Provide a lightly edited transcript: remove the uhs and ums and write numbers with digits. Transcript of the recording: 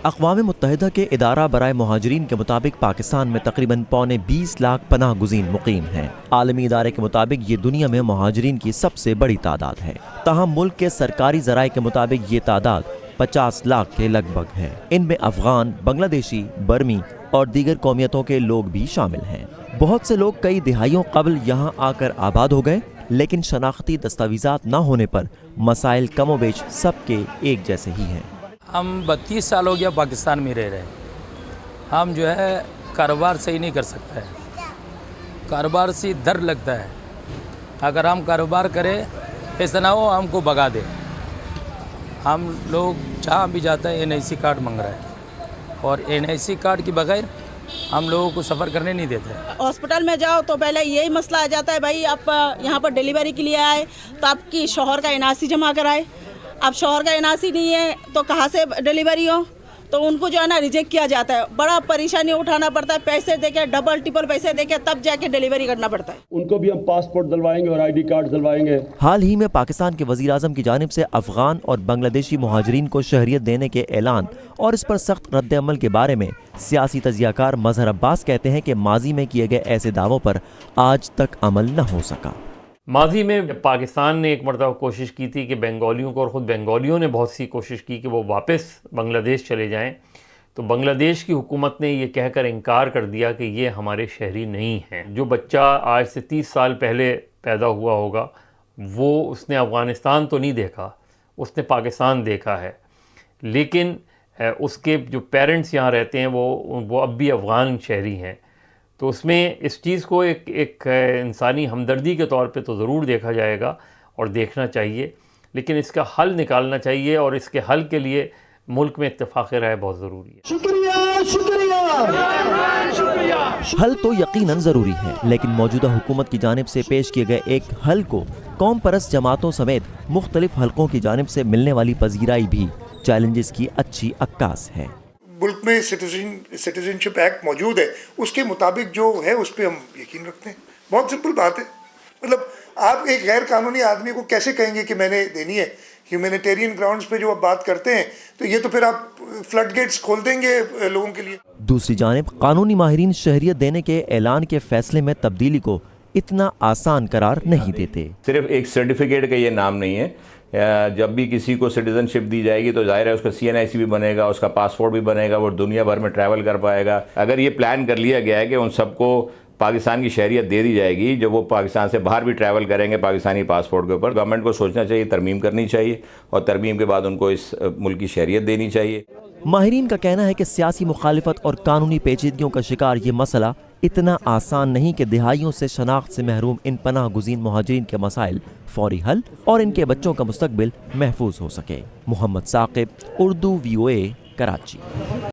اقوام متحدہ کے ادارہ برائے مہاجرین کے مطابق پاکستان میں تقریباً 20 لاکھ پناہ گزین مقیم ہیں۔ عالمی ادارے کے مطابق یہ دنیا میں مہاجرین کی سب سے بڑی تعداد ہے۔ تاہم ملک کے سرکاری ذرائع کے مطابق یہ تعداد 50 لاکھ کے لگ بھگ ہے۔ ان میں افغان، بنگلہ دیشی، برمی اور دیگر قومیتوں کے لوگ بھی شامل ہیں۔ بہت سے لوگ کئی دہائیوں قبل یہاں آ کر آباد ہو گئے، لیکن شناختی دستاویزات نہ ہونے پر مسائل کم و بیش سب کے ایک جیسے ہی ہیں۔ ہم 32 سال ہو گیا پاکستان میں رہ رہے ہیں۔ ہم جو ہے کاروبار صحیح نہیں کر سکتے ہیں، کاروبار سے ڈر لگتا ہے۔ اگر ہم کاروبار کریں ایسا نہ ہو ہم کو بھگا دے۔ ہم لوگ جہاں بھی جاتا ہے NIC کارڈ مانگ رہا ہے، اور NIC کارڈ کے بغیر ہم لوگوں کو سفر کرنے نہیں دیتے۔ ہاسپٹل میں جاؤ تو پہلے یہی مسئلہ آ جاتا ہے، بھائی آپ یہاں پر ڈیلیوری کے لیے آئے تو آپ کی شوہر کا NRC جمع کرائے۔ اب شوہر کا NRC نہیں ہے تو کہاں سے ڈیلیوری ہو، تو ان کو جو ہے نا ریجیکٹ کیا جاتا ہے۔ بڑا پریشانی اٹھانا پڑتا ہے، پیسے دے کے ڈبل ٹرپل پیسے دے کے تب جا کے ڈیلیوری کرنا پڑتا ہے۔ ان کو بھی ہم پاسپورٹ دلوائیں گے اور ID کارڈ دلوائیں گے۔ حال ہی میں پاکستان کے وزیر اعظم کی جانب سے افغان اور بنگلہ دیشی مہاجرین کو شہریت دینے کے اعلان اور اس پر سخت رد عمل کے بارے میں سیاسی تجزیہ کار مظہر عباس کہتے ہیں کہ ماضی میں کیے گئے ایسے دعووں پر آج تک عمل نہ ہو سکا۔ ماضی میں پاکستان نے ایک مرتبہ کوشش کی تھی کہ بنگالیوں کو، اور خود بنگالیوں نے بہت سی کوشش کی کہ وہ واپس بنگلہ دیش چلے جائیں، تو بنگلہ دیش کی حکومت نے یہ کہہ کر انکار کر دیا کہ یہ ہمارے شہری نہیں ہیں۔ جو بچہ آج سے 30 سال پہلے پیدا ہوا ہوگا وہ اس نے افغانستان تو نہیں دیکھا، اس نے پاکستان دیکھا ہے، لیکن اس کے جو پیرنٹس یہاں رہتے ہیں وہ اب بھی افغان شہری ہیں۔ تو اس میں اس چیز کو ایک انسانی ہمدردی کے طور پہ تو ضرور دیکھا جائے گا اور دیکھنا چاہیے، لیکن اس کا حل نکالنا چاہیے، اور اس کے حل کے لیے ملک میں اتفاق رائے بہت ضروری ہے۔ حل تو یقیناً ضروری ہے، لیکن موجودہ حکومت کی جانب سے پیش کیے گئے ایک حل کو قوم پرست جماعتوں سمیت مختلف حلقوں کی جانب سے ملنے والی پذیرائی بھی چیلنجز کی اچھی عکاس ہے۔ ملک میں سٹیزنشپ ایکٹ موجود ہے، اس کے مطابق جو ہے اس پہ ہم یقین رکھتے ہیں۔ بہت سمپل بات ہے، مطلب آپ ایک غیر قانونی آدمی کو کیسے کہیں گے کہ میں نے دینی ہے؟ ہیومینیٹیرین گراؤنڈز پہ جو آپ بات کرتے ہیں تو یہ تو پھر آپ فلڈ گیٹس کھول دیں گے لوگوں کے لیے۔ دوسری جانب قانونی ماہرین شہریت دینے کے اعلان کے فیصلے میں تبدیلی کو اتنا آسان قرار نہیں دیتے۔ صرف ایک سرٹیفکیٹ کا یہ نام نہیں ہے، جب بھی کسی کو سٹیزن شپ دی جائے گی تو ظاہر ہے اس کا CNIC بھی بنے گا، اس کا پاسپورٹ بھی بنے گا، وہ دنیا بھر میں ٹریول کر پائے گا۔ اگر یہ پلان کر لیا گیا ہے کہ ان سب کو پاکستان کی شہریت دے دی جائے گی، جب وہ پاکستان سے باہر بھی ٹریول کریں گے پاکستانی پاسپورٹ کے اوپر، گورنمنٹ کو سوچنا چاہیے، ترمیم کرنی چاہیے، اور ترمیم کے بعد ان کو اس ملک کی شہریت دینی چاہیے۔ ماہرین کا کہنا ہے کہ سیاسی مخالفت اور قانونی پیچیدگیوں کا شکار یہ مسئلہ اتنا آسان نہیں کہ دہائیوں سے شناخت سے محروم ان پناہ گزین مہاجرین کے مسائل فوری حل اور ان کے بچوں کا مستقبل محفوظ ہو سکے۔ محمد ثاقب، اردو VOA، کراچی۔